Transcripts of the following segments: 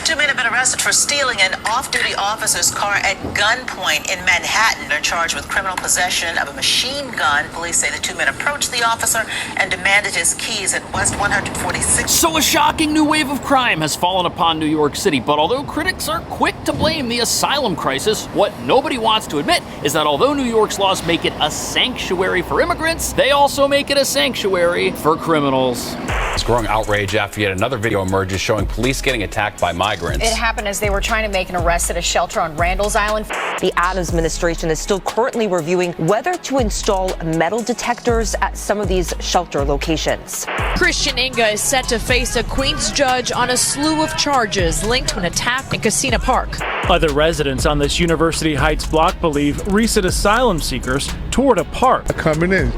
Two men have been arrested for stealing an off-duty officer's car at gunpoint in Manhattan. They're charged with criminal possession of a machine gun. Police say the two men approached the officer and demanded his keys at West 146th. So a shocking new wave of crime has fallen upon New York City, but although critics are quick to blame the asylum crisis, what nobody wants to admit is that although New York's laws make it a sanctuary for immigrants, they also make it a sanctuary for criminals. It's growing outrage after yet another video emerges showing police getting attacked by migrants. It happened as they were trying to make an arrest at a shelter on Randall's Island. The Adams administration is still currently reviewing whether to install metal detectors at some of these shelter locations. Christian Inga is set to face a Queens judge on a slew of charges linked to an attack in Casino Park. Other residents on this University Heights block believe recent asylum seekers toured a park. Coming in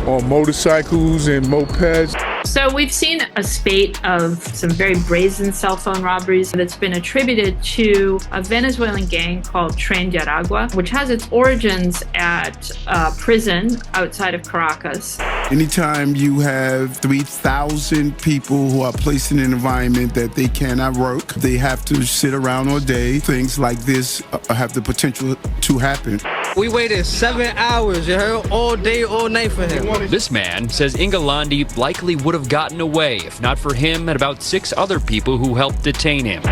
on motorcycles and mopeds. So we've seen a spate of some very brazen cell phone robberies that's been attributed to a Venezuelan gang called Tren de Aragua, which has its origins at a prison outside of Caracas. Anytime you have 3,000 people who are placed in an environment that they cannot work, they have to sit around all day, things like this have the potential to happen. We waited 7 hours, you heard, all day, all night for him. This man says Ingalandi likely would have gotten away if not for him and about 6 other people who helped detain him.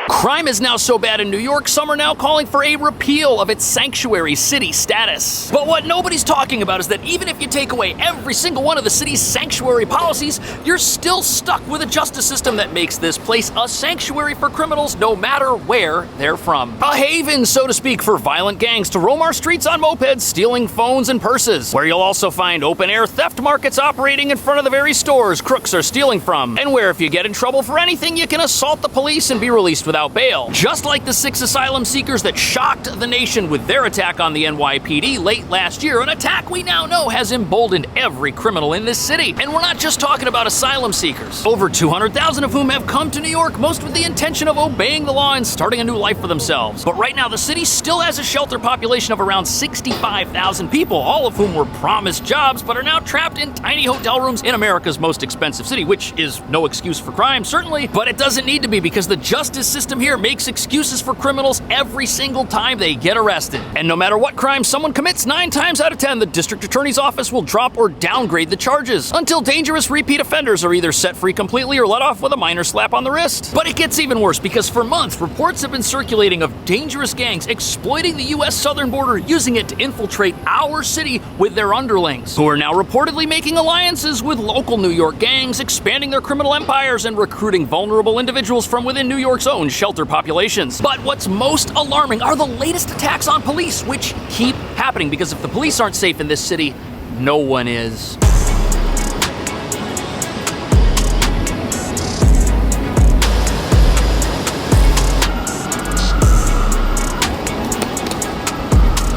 Crime is now so bad in New York, some are now calling for a repeal of its sanctuary city status. But what nobody's talking about is that even if you take away every single one of the city's sanctuary policies, you're still stuck with a justice system that makes this place a sanctuary for criminals no matter where they're from. A haven, so to speak, for violent gangs to roam our streets on mopeds, stealing phones and purses, where you'll also find open-air theft markets operating in front of the very stores crooks are stealing from, and where if you get in trouble for anything, you can assault the police and be released without bail. Just like the 6 asylum seekers that shocked the nation with their attack on the NYPD late last year, an attack we now know has emboldened every criminal in this city. And we're not just talking about asylum seekers. Over 200,000 of whom have come to New York, most with the intention of obeying the law and starting a new life for themselves. But right now, the city still has a shelter population of around 65,000 people, all of whom were promised jobs, but are now trapped in tiny hotel rooms in America's most expensive city, which is no excuse for crime, certainly, but it doesn't need to be because the justice system here makes excuses for criminals every single time they get arrested. And no matter what crime someone commits, 9 times out of 10, the district attorney's office will drop or downgrade the charges until dangerous repeat offenders are either set free completely or let off with a minor slap on the wrist. But it gets even worse because for months, reports have been circulating of dangerous gangs exploiting the U.S. southern border, using it to infiltrate our city with their underlings, who are now reportedly making alliances with local New York gangs, expanding their criminal empires and recruiting vulnerable individuals from within New York's own shelter populations. But what's most alarming are the latest attacks on police, which keep happening because if the police aren't safe in this city, no one is.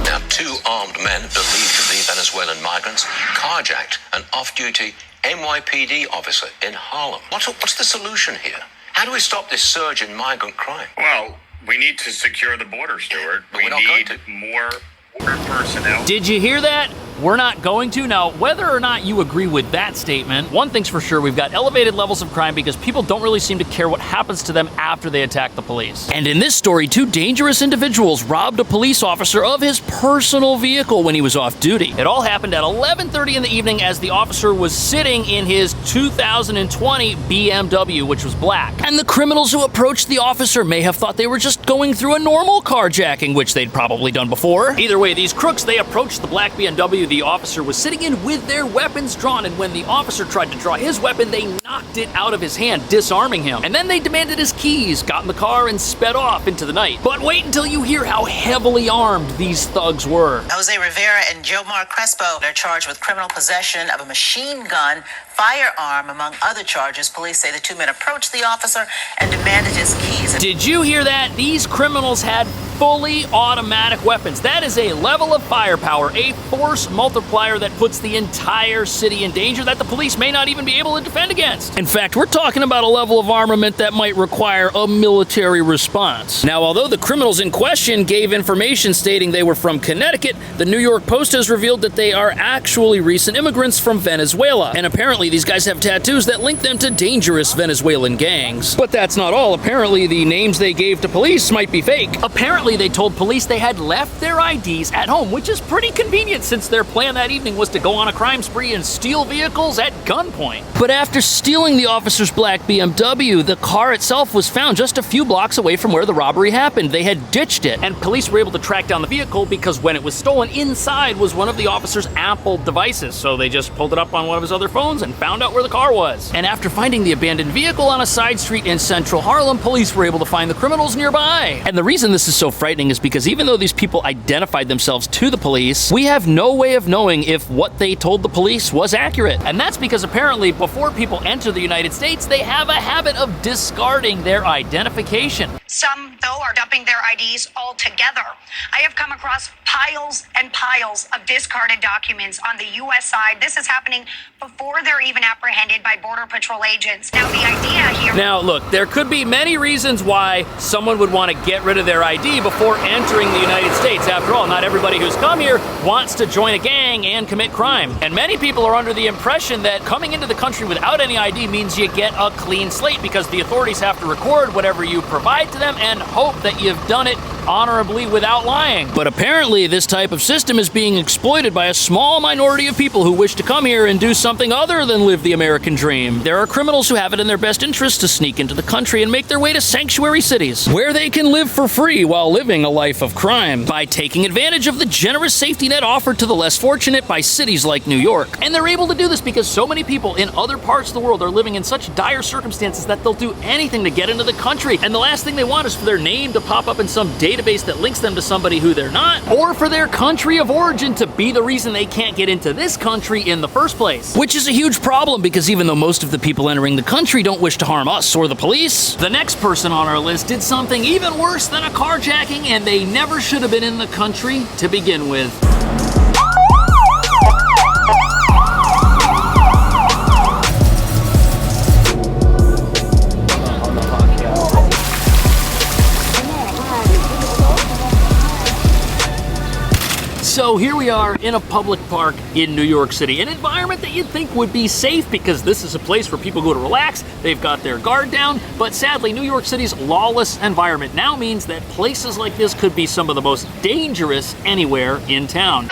Now, 2 armed men believed to be Venezuelan migrants carjacked an off-duty NYPD officer in Harlem. What's the solution here? How do we stop this surge in migrant crime? Well, we need to secure the border, Stuart. We need more border personnel. Did you hear that? We're not going to. Now, whether or not you agree with that statement, one thing's for sure, we've got elevated levels of crime because people don't really seem to care what happens to them after they attack the police. And in this story, 2 dangerous individuals robbed a police officer of his personal vehicle when he was off duty. It all happened at 11:30 in the evening as the officer was sitting in his 2020 BMW, which was black. And the criminals who approached the officer may have thought they were just going through a normal carjacking, which they'd probably done before. Either way, these crooks, they approached the black BMW the officer was sitting in with their weapons drawn, and when the officer tried to draw his weapon, they knocked it out of his hand, disarming him. And then they demanded his keys, got in the car, and sped off into the night. But wait until you hear how heavily armed these thugs were. Jose Rivera and Jomar Crespo are charged with criminal possession of a machine gun, firearm, among other charges. Police say the 2 men approached the officer and demanded his keys. Did you hear that? These criminals had fully automatic weapons. That is a level of firepower, a force multiplier that puts the entire city in danger that the police may not even be able to defend against. In fact, we're talking about a level of armament that might require a military response. Now, although the criminals in question gave information stating they were from Connecticut, the New York Post has revealed that they are actually recent immigrants from Venezuela. And apparently these guys have tattoos that link them to dangerous Venezuelan gangs. But that's not all. Apparently the names they gave to police might be fake. Apparently they told police they had left their IDs at home, which is pretty convenient since their plan that evening was to go on a crime spree and steal vehicles at gunpoint. But after stealing the officer's black BMW, the car itself was found just a few blocks away from where the robbery happened. They had ditched it, and police were able to track down the vehicle because when it was stolen, inside was one of the officer's Apple devices. So they just pulled it up on one of his other phones and found out where the car was. And after finding the abandoned vehicle on a side street in central Harlem, police were able to find the criminals nearby. And the reason this is so frightening is because even though these people identified themselves to the police, we have no way of knowing if what they told the police was accurate. And that's because apparently before people enter the United States, they have a habit of discarding their identification. Some, though, are dumping their IDs altogether. I have come across piles and piles of discarded documents on the U.S. side. This is happening before they're even apprehended by Border Patrol agents. Now, the idea here... Now, look, there could be many reasons why someone would want to get rid of their ID before entering the United States. After all, not everybody who's come here wants to join a gang and commit crime. And many people are under the impression that coming into the country without any ID means you get a clean slate because the authorities have to record whatever you provide to them and hope that you've done it honorably without lying. But apparently this type of system is being exploited by a small minority of people who wish to come here and do something other than live the American dream. There are criminals who have it in their best interest to sneak into the country and make their way to sanctuary cities, where they can live for free while living a life of crime, by taking advantage of the generous safety net offered to the less fortunate by cities like New York. And they're able to do this because so many people in other parts of the world are living in such dire circumstances that they'll do anything to get into the country. And the last thing they want is for their name to pop up in some database that links them to somebody who they're not, or for their country of origin to be the reason they can't get into this country in the first place. Which is a huge problem because even though most of the people entering the country don't wish to harm us or the police, the next person on our list did something even worse than a carjacking, and they never should have been in the country to begin with. So here we are in a public park in New York City, an environment that you'd think would be safe because this is a place where people go to relax, they've got their guard down, but sadly New York City's lawless environment now means that places like this could be some of the most dangerous anywhere in town.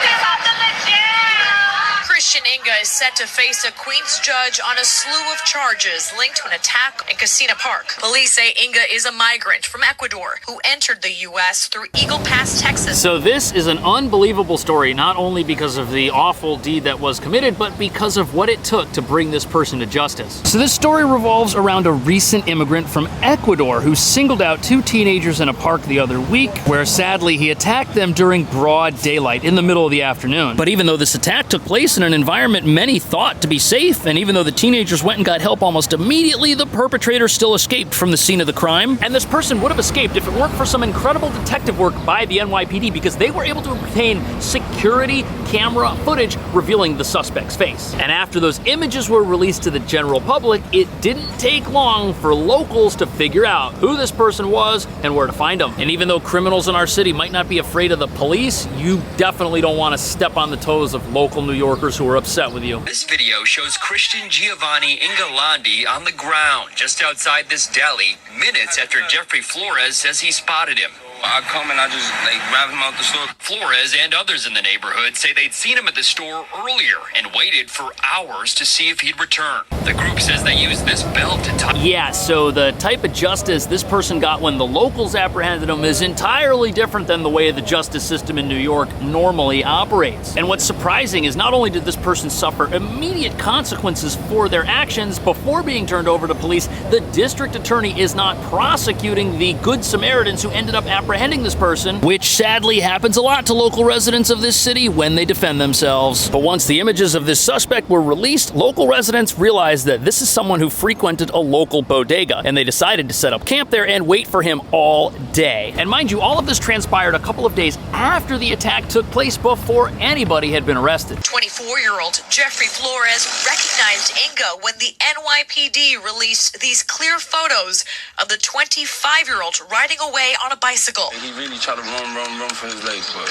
Christian Inga is set to face a Queens judge on a slew of charges linked to an attack in Casino Park. Police say Inga is a migrant from Ecuador who entered the U.S. through Eagle Pass, Texas. So this is an unbelievable story, not only because of the awful deed that was committed, but because of what it took to bring this person to justice. So this story revolves around a recent immigrant from Ecuador who singled out two teenagers in a park the other week, where sadly he attacked them during broad daylight in the middle of the afternoon. But even though this attack took place in an environment many thought to be safe, and even though the teenagers went and got help almost immediately, the perpetrator still escaped from the scene of the crime. And this person would have escaped if it weren't for some incredible detective work by the NYPD, because they were able to obtain security camera footage revealing the suspect's face. And after those images were released to the general public, it didn't take long for locals to figure out who this person was and where to find him. And even though criminals in our city might not be afraid of the police, you definitely don't want to step on the toes of local New Yorkers who are upset with you. This video shows Christian Giovanni Ingolandi on the ground just outside this deli, minutes after Jeffrey Flores says he spotted him. I come and I just grab him out the store. Flores and others in the neighborhood say they'd seen him at the store earlier and waited for hours to see if he'd return. The group says they used this belt to tie. Yeah, so the type of justice this person got when the locals apprehended him is entirely different than the way the justice system in New York normally operates. And what's surprising is not only did this person suffer immediate consequences for their actions before being turned over to police, the district attorney is not prosecuting the Good Samaritans who ended up apprehending apprehending this person, which sadly happens a lot to local residents of this city when they defend themselves. But once the images of this suspect were released, local residents realized that this is someone who frequented a local bodega, and they decided to set up camp there and wait for him all day. And mind you, all of this transpired a couple of days after the attack took place, before anybody had been arrested. 24-year-old Jeffrey Flores recognized Inga when the NYPD released these clear photos of the 25-year-old riding away on a bicycle. He really tried to run for his legs, but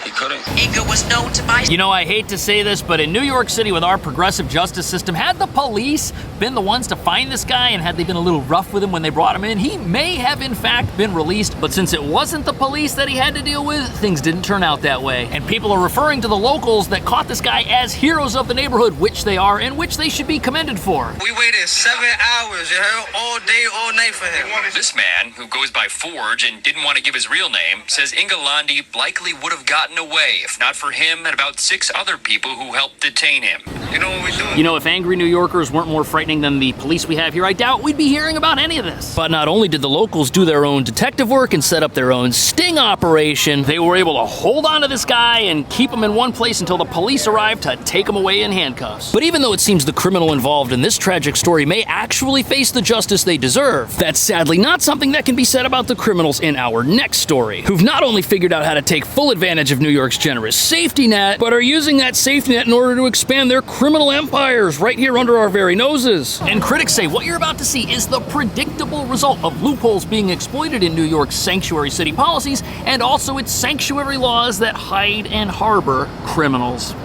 he couldn't. Inga was known to buy... You know, I hate to say this, but in New York City, with our progressive justice system, had the police been the ones to find this guy, and had they been a little rough with him when they brought him in, he may have in fact been released. But since it wasn't the police that he had to deal with, things didn't turn out that way. And people are referring to the locals that caught this guy as heroes of the neighborhood, which they are, and which they should be commended for. We waited 7 hours, you heard? All day, all night for him. This man, who goes by Forge and didn't want to give his real name, says Inga likely would have gotten away if not for him and about 6 other people who helped detain him. You know what we do? You know, if angry New Yorkers weren't more frightening than the police we have here, I doubt we'd be hearing about any of this. But not only did the locals do their own detective work and set up their own sting operation, they were able to hold on to this guy and keep him in one place until the police arrived to take him away in handcuffs. But even though it seems the criminal involved in this tragic story may actually face the justice they deserve, that's sadly not something that can be said about the criminals in our next story, who've not only figured out how to take full advantage of New York's generous safety net, but are using that safety net in order to expand their criminal empires right here under our very noses. And critics say what you're about to see is the predictable result of loopholes being exploited in New York's sanctuary city policies, and also its sanctuary laws that hide and harbor criminals.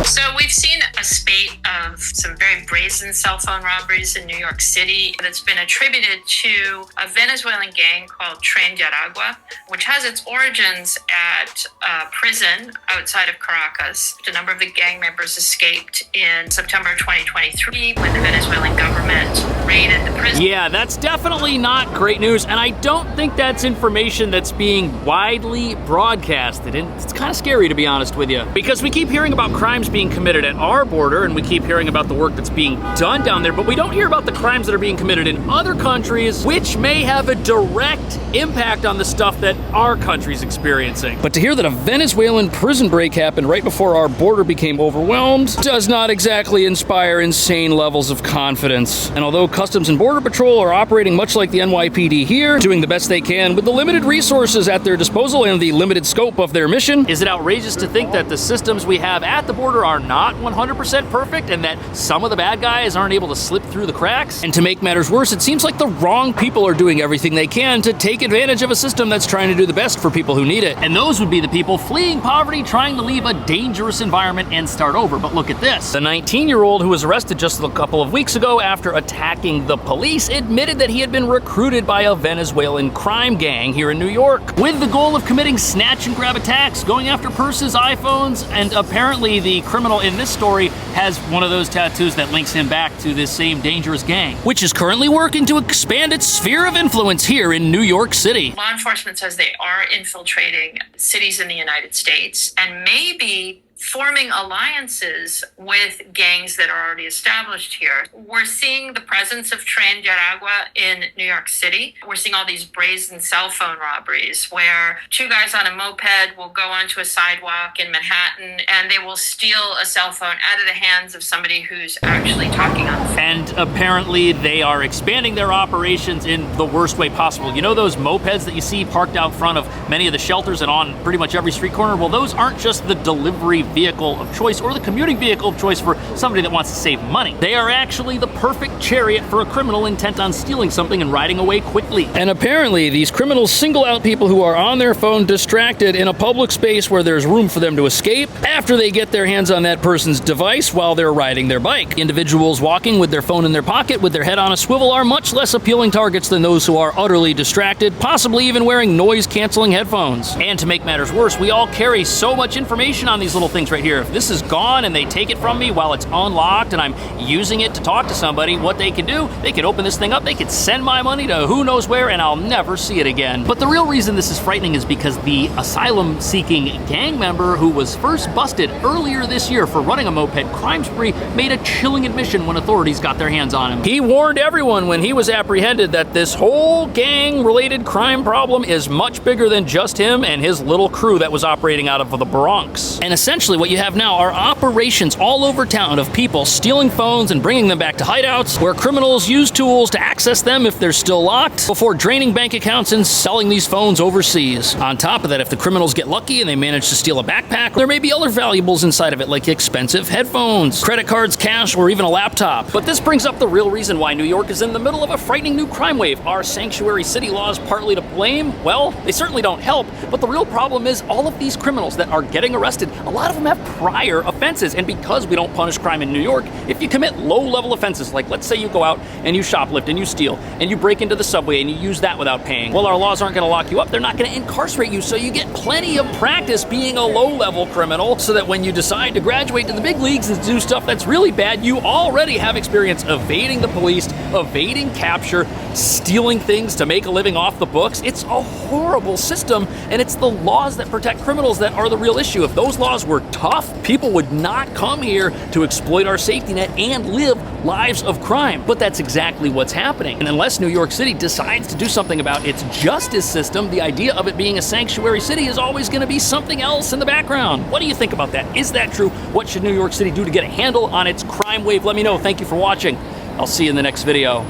So we've seen a spate of some very brazen cell phone robberies in New York City that's been attributed to a Venezuelan gang called Tren de Aragua, which has its origins at a prison outside of Caracas. A number of the gang members escaped in September 2023 when the Venezuelan government raided the prison. Yeah, that's definitely not great news, and I don't think that's information that's being widely broadcasted, and it's kind of scary, to be honest with you, because we keep hearing about crimes being committed at our border, and we keep hearing about the work that's being done down there, but we don't hear about the crimes that are being committed in other countries, which may have a direct impact on the stuff that our country's experiencing. But to hear that a Venezuelan prison break happened right before our border became overwhelmed does not exactly inspire insane levels of confidence. And although Customs and Border Patrol are operating much like the NYPD here, doing the best they can with the limited resources at their disposal and the limited scope of their mission, is it outrageous to think that the systems we have at the border are not 100% perfect and that some of the bad guys aren't able to slip through the cracks? And to make matters worse, it seems like the wrong people are doing everything they can to take advantage of a system that's trying to do the best for people who need it. And those would be the people fleeing poverty, trying to leave a dangerous environment and start over. But look at this. The 19-year-old who was arrested just a couple of weeks ago after attacking the police admitted that he had been recruited by a Venezuelan crime gang here in New York with the goal of committing snatch and grab attacks, going after purses, iPhones, and apparently the criminal in this story has one of those tattoos that links him back to this same dangerous gang, which is currently working to expand its sphere of influence here in New York City. Law enforcement says they are infiltrating cities in the United States and maybe forming alliances with gangs that are already established here. We're seeing the presence of Tren de Aragua in New York City. We're seeing all these brazen cell phone robberies where 2 guys on a moped will go onto a sidewalk in Manhattan and they will steal a cell phone out of the hands of somebody who's actually talking on the phone. And apparently they are expanding their operations in the worst way possible. You know those mopeds that you see parked out front of many of the shelters and on pretty much every street corner? Well, those aren't just the delivery vehicle of choice or the commuting vehicle of choice for somebody that wants to save money. They are actually the perfect chariot for a criminal intent on stealing something and riding away quickly. And apparently these criminals single out people who are on their phone distracted in a public space where there's room for them to escape after they get their hands on that person's device while they're riding their bike. Individuals walking with their phone in their pocket with their head on a swivel are much less appealing targets than those who are utterly distracted, possibly even wearing noise-canceling headphones. And to make matters worse, we all carry so much information on these little things things right here. If this is gone and they take it from me while it's unlocked and I'm using it to talk to somebody, what they can do, they can open this thing up, they could send my money to who knows where, and I'll never see it again. But the real reason this is frightening is because the asylum-seeking gang member who was first busted earlier this year for running a moped crime spree made a chilling admission when authorities got their hands on him. He warned everyone when he was apprehended that this whole gang-related crime problem is much bigger than just him and his little crew that was operating out of the Bronx. And essentially what you have now are operations all over town of people stealing phones and bringing them back to hideouts where criminals use tools to access them if they're still locked before draining bank accounts and selling these phones overseas. On top of that, if the criminals get lucky and they manage to steal a backpack, there may be other valuables inside of it like expensive headphones, credit cards, cash, or even a laptop. But this brings up the real reason why New York is in the middle of a frightening new crime wave. Are sanctuary city laws partly to blame? Well, they certainly don't help, but the real problem is all of these criminals that are getting arrested, a lot of them have prior offenses, and because we don't punish crime in New York, if you commit low-level offenses, like let's say you go out and you shoplift and you steal and you break into the subway and you use that without paying, well, our laws aren't going to lock you up, they're not going to incarcerate you, so you get plenty of practice being a low-level criminal so that when you decide to graduate to the big leagues and do stuff that's really bad, you already have experience evading the police, evading capture, stealing things to make a living off the books. It's a horrible system, and it's the laws that protect criminals that are the real issue. If those laws were tough, people would not come here to exploit our safety net and live lives of crime. But that's exactly what's happening. And unless New York City decides to do something about its justice system, the idea of it being a sanctuary city is always going to be something else in the background. What do you think about that? Is that true? What should New York City do to get a handle on its crime wave? Let me know. Thank you for watching. I'll see you in the next video.